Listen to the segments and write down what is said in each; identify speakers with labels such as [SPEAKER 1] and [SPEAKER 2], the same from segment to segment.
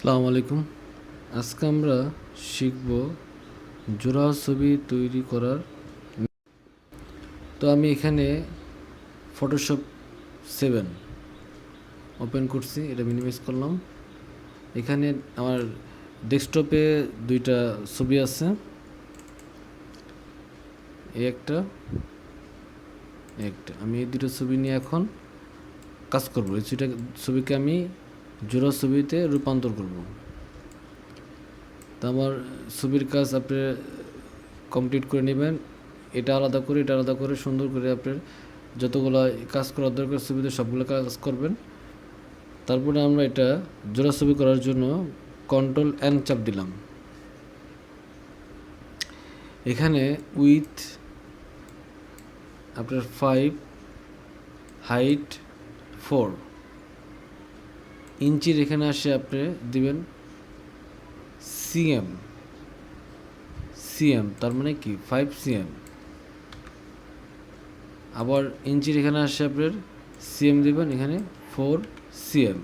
[SPEAKER 1] আসসালামু আলাইকুম। আজকে আমরা শিখব জোড়া ছবি তৈরি করার। তো আমি এখানে ফটোশপ 7 ওপেন করছি, এটা মিনিমাইজ করলাম। এখানে আমার ডেস্কটপে দুইটা ছবি আছে, এই একটা একটা আমি এই দুটো ছবি নিয়ে এখন কাজ করব। এই ছবিকে আমি জোড়া ছবিতে রূপান্তর করব। তো আমার ছবির কাজ আপনি কমপ্লিট করে নেবেন। এটা আলাদা করে এটা আলাদা করে সুন্দর করে আপনার যতগুলো কাজ করার দরকার ছবিতে সবগুলো কাজ করবেন। তারপরে আমরা এটা জোড়া ছবি করার জন্য Ctrl+N চাপ দিলাম। এখানে উইথ আপনার 5, হাইট 4 ইঞ্চির এখানে আসে আপনি দিবেন সিএম। তার মানে কি 5 সিএম। আবার ইঞ্চির এখানে আসে আপনার সিএম দিবেন, এখানে 4 সিএম।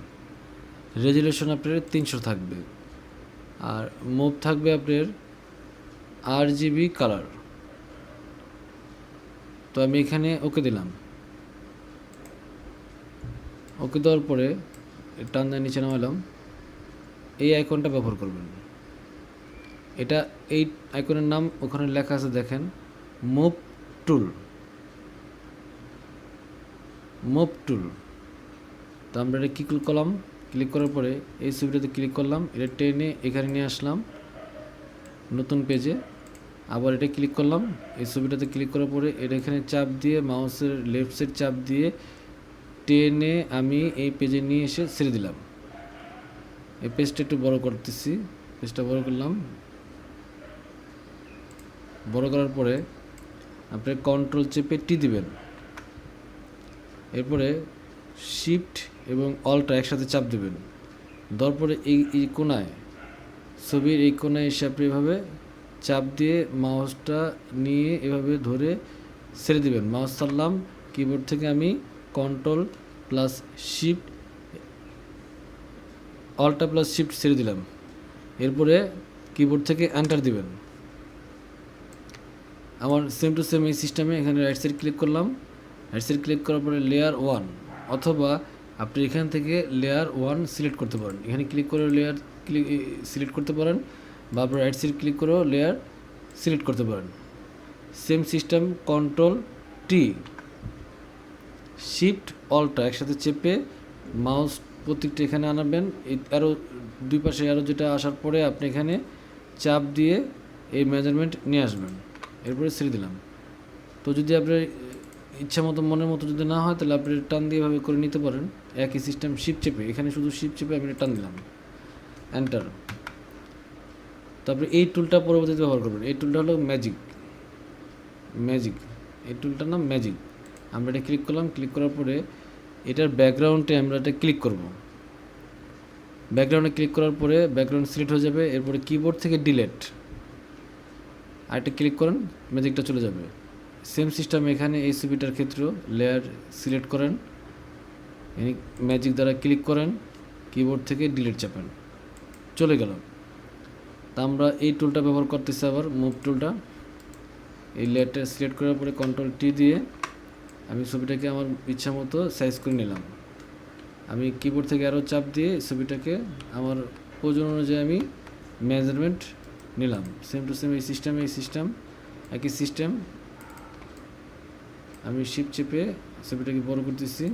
[SPEAKER 1] রেজুলেশন আপনার 300 থাকবে। আর মুভ থাকবে আপনার RGB কালার। তো আমি এখানে ওকে দিলাম। ওকে দেওয়ার পরে টান দিয়ে নিচে নামালাম। এই আইকনটা ব্যবহার করবেন। এটা এই আইকনের নাম ওখানে লেখা আছে, দেখেন, মুভ টুল। তো আমরা এটা ক্লিক করলাম। ক্লিক করার পরে এই ছবিটাতে ক্লিক করলাম, এটা টেনে এখানে নিয়ে আসলাম নতুন পেজে। আবার এটা ক্লিক করলাম, এই ছবিটাতে ক্লিক করার পরে এটা এখানে চাপ দিয়ে মাউসের লেফট সাইড চাপ দিয়ে টেনে আমি এই পেজে নিয়ে এসে ছেড়ে দিলাম। এই পেজটা একটু বড় করতেছি, পেজটা বড় করলাম। বড় করার পরে আপনি কন্ট্রোল চেপে টি দিবেন। এরপরে শিফট এবং অলটা একসাথে চাপ দেবেন। দেওয়ার পরে এই কোনায়, ছবির এই কোনায় এসে আপনি এভাবে চাপ দিয়ে মাউসটা নিয়ে এভাবে ধরে ছেড়ে দিবেন। মাউস ছাড়লাম, কিবোর্ড থেকে আমি Ctrl+Shift Alt+Shift ছেড়ে দিলাম। এরপরে কিবোর্ড থেকে এন্টার দিবেন। আমার সেম টু সেম এই সিস্টেমে এখানে রাইট সাইড ক্লিক করলাম। রাইট সাইড ক্লিক করার পরে লেয়ার 1, অথবা আপনি এখান থেকে লেয়ার 1 সিলেক্ট করতে পারেন। এখানে ক্লিক করে লেয়ার সিলেক্ট করতে পারেন, বা আপনি রাইট সাইড ক্লিক করেও লেয়ার সিলেক্ট করতে পারেন। সেম সিস্টেম Ctrl+T, শিফট অলটা একসাথে চেপে মাউস প্রত্যেকটা এখানে আনাবেন। এই আরও দুই পাশে আরও যেটা আসার পরে আপনি এখানে চাপ দিয়ে এই মেজারমেন্ট নিয়ে আসবেন। এরপরে ছেড়ে দিলাম। তো যদি আপনার ইচ্ছা মতো মনের মতো যদি না হয়, তাহলে আপনি টান দিয়ে এভাবে করে নিতে পারেন। একই সিস্টেম শিফট চেপে, এখানে শুধু শিফট চেপে আমি টান দিলাম, এন্টার। তারপরে এই টুলটা পরবর্তীতে ব্যবহার করবেন। এই টুলটা হলো ম্যাজিক। এই টুলটার নাম ম্যাজিক। আমরা এটা ক্লিক করলাম। ক্লিক করার পরে এটার ব্যাকগ্রাউন্ডে আমরা এটা ক্লিক করব। ব্যাকগ্রাউন্ডে ক্লিক করার পরে ব্যাকগ্রাউন্ড সিলেক্ট হয়ে যাবে। এরপরে কিবোর্ড থেকে ডিলেট আরেকটা ক্লিক করেন, ম্যাজিকটা চলে যাবে। সেম সিস্টেম এখানে এই ছবিটার ক্ষেত্রেও লেয়ার সিলেক্ট করেন, ম্যাজিক দ্বারা ক্লিক করেন, কিবোর্ড থেকে ডিলিট চাপেন, চলে গেল। তা আমরা এই টুলটা ব্যবহার করতেছি, আবার মুভ টুলটা। এই লেয়ারটা সিলেক্ট করার পরে Ctrl+T দিয়ে আমি ছবিটাকে আমার ইচ্ছা মতো সাইজ করে নিলাম। আমি কিবোর্ড থেকে আরও চাপ দিয়ে ছবিটাকে আমার প্রয়োজন অনুযায়ী আমি মেজারমেন্ট নিলাম। সেম টু সেম এই সিস্টেম একই সিস্টেম। আমি শিফট চেপে ছবিটাকে বড় করতেছি।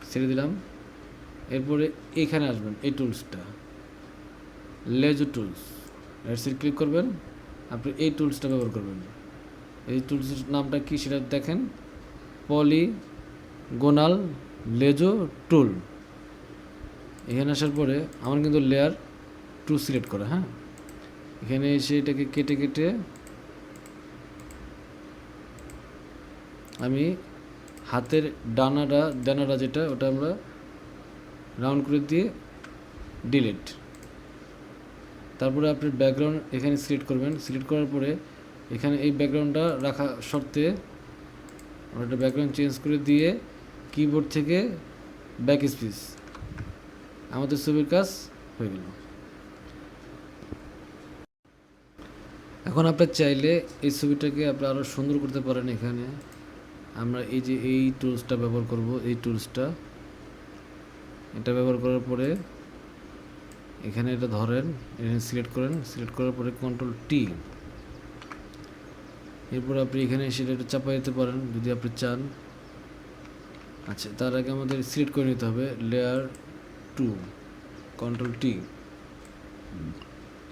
[SPEAKER 1] ছেড়ে দিলাম। এরপরে এইখানে আসবেন, এই টুলসটা লেজো টুলস, রাইট সাইড ক্লিক করবেন। আপনি এই টুলসটা ব্যবহার করবেন। এই টুলসের নামটা কি সেটা দেখেন, পলিগোনাল লেজো টুল। এখানে আসার পরে আমার কিন্তু লেয়ার 2 সিলেক্ট করা, হ্যাঁ। এখানে এসে এটাকে কেটে কেটে আমি হাতের ডানাটা যেটা ওটা আমরা রাউন্ড করে দিয়ে ডিলিট। তারপরে আপনি ব্যাকগ্রাউন্ড এখানে সিলেক্ট করবেন। সিলেক্ট করার পরে এখানে এই ব্যাকগ্রাউন্ডটা রাখা শর্তে আমরা একটা ব্যাকগ্রাউন্ড চেঞ্জ করে দিয়ে কিবোর্ড থেকে ব্যাক স্পেস, আমাদের ছবির কাজ হয়ে গেল। এখন আপনার চাইলে এই ছবিটাকে আপনি আরও সুন্দর করতে পারেন। এখানে আমরা এই যে এই টুলসটা ব্যবহার করব, এই টুলসটা এটা ব্যবহার করার পরে এখানে এটা ধরেন, এখানে সিলেক্ট করেন, সিলেক্ট করার পরে Ctrl+T, এরপর আপনি এখানে সেটা একটু চাপা দিতে পারেন যদি আপনি চান। আচ্ছা, তার আগে আমাদের সিলেক্ট করে নিতে হবে লেয়ার 2, Ctrl+T,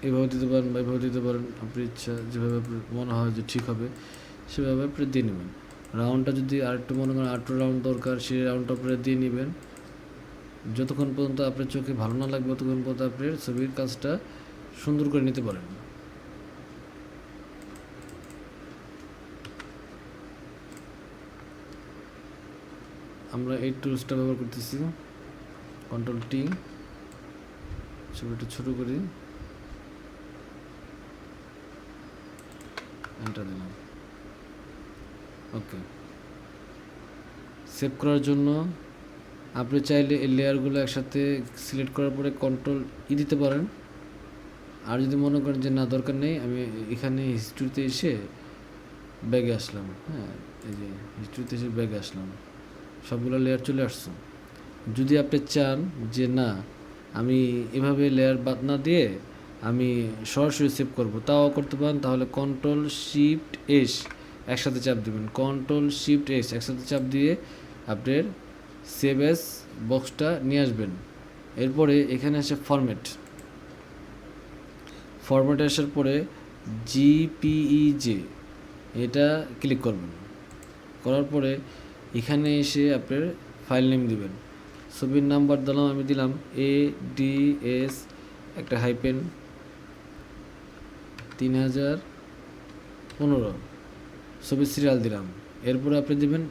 [SPEAKER 1] এভাবে দিতে পারেন বা এভাবে দিতে পারেন, আপনি ইচ্ছা যেভাবে আপনার মনে হয় যে ঠিক হবে সেভাবে আপনি দিয়ে নেবেন। রাউন্ডটা যদি আরেকটু মনে করেন আরেকটু রাউন্ড দরকার, সেই রাউন্ডটা আপনি দিয়ে নেবেন। যতক্ষণ পর্যন্ত আপনার চোখে ভালো না লাগবে ততক্ষণ পর্যন্ত আপনি ছবির কাজটা সুন্দর করে নিতে পারেন। আমরা এই টুলসটা ব্যবহার করতেছি, Ctrl+T, ছবিটা ছোট করি, এন্টার দিলাম। ওকে, সেভ করার জন্য আপনি চাইলে এই লেয়ারগুলো একসাথে সিলেক্ট করার পরে Ctrl+E দিতে পারেন। আর যদি মনে করেন যে না দরকার নেই, আমি এখানে হিস্ট্রিতে এসে ব্যাগে আসলাম, হ্যাঁ এই যে হিস্ট্রিতে এসে ব্যাগে আসলাম, সবগুলো লেয়ার চলে আসছে। যদি আপনি চান যে না আমি এভাবে লেয়ার বাদ না দিয়ে আমি সরাসরি সেভ করব, তাও করতে পারেন। তাহলে Ctrl+Shift+S একসাথে চাপ দেবেন, Ctrl+Shift+S একসাথে চাপ দিয়ে আপনার সেভ এস বক্সটা নিয়ে আসবেন। এরপরে এখানে আসে ফরম্যাটে আসার পরে JPEG এটা ক্লিক করবেন, করার পরে এখানে এসে আপনার ফাইল নেম দিবেন। ছবির নাম্বার দিলাম, আমি দিলাম ADS একটা হাইপেন 3015, ছবির সিরিয়াল দিলাম। এরপরে আপনি দিবেন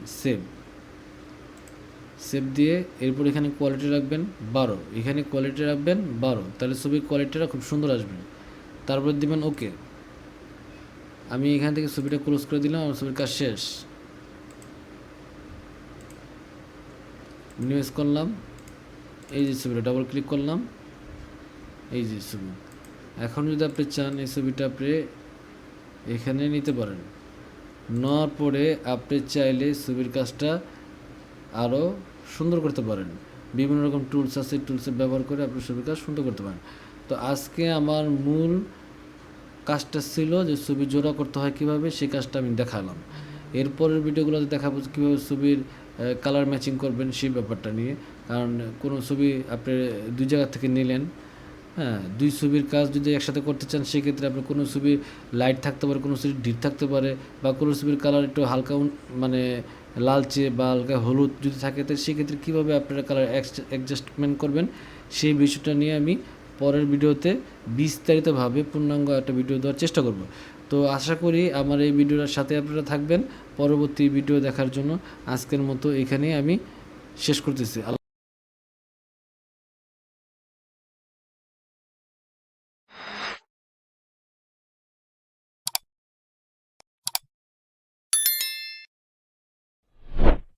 [SPEAKER 1] সেভ দিয়ে এরপর এখানে কোয়ালিটি রাখবেন 12, এখানে কোয়ালিটি রাখবেন 12, তাহলে ছবির কোয়ালিটিটা খুব সুন্দর আসবে। তারপর দিবেন ওকে। আমি এখান থেকে ছবিটা ক্লোজ করে দিলাম, আমার ছবির কাজ শেষ। মিনিমাইজ করলাম, এই যে ছবিটা ডাবল ক্লিক করলাম, এই যে ছবি। এখন যদি আপনি চান এই ছবিটা আপনি এখানে নিতে পারেন, নেওয়ার পরে আপনি চাইলে ছবির কাজটা আরও সুন্দর করতে পারেন। বিভিন্ন রকম টুলস আছে, টুলসের ব্যবহার করে আপনি ছবির কাজ সুন্দর করতে পারেন। তো আজকে আমার মূল কাজটা ছিল যে ছবি জোড়া করতে হয় কীভাবে, সেই কাজটা আমি দেখালাম। এরপরের ভিডিওগুলোতে দেখাবো কীভাবে ছবির কালার ম্যাচিং করবেন সেই ব্যাপারটা নিয়ে। কারণ কোনো ছবি আপনি দুই জায়গা থেকে নিলেন, হ্যাঁ, দুই ছবির কাজ যদি একসাথে করতে চান সেক্ষেত্রে আপনার কোনো ছবির লাইট থাকতে পারে, কোনো ছবির ডিপ থাকতে পারে, বা কোনো ছবির কালার একটু হালকা মানে লালচে বা হালকা হলুদ যদি থাকে, তো সেক্ষেত্রে কীভাবে আপনারা কালার অ্যাডজাস্টমেন্ট করবেন সেই বিষয়টা নিয়ে আমি পরের ভিডিওতে বিস্তারিতভাবে পূর্ণাঙ্গ একটা ভিডিও দেওয়ার চেষ্টা করব। তো আশা করি আমার এই ভিডিওটার সাথে আপনারা থাকবেন পরবর্তী ভিডিও দেখার জন্য। আজকের মতো এখানেই আমি শেষ করতেছি।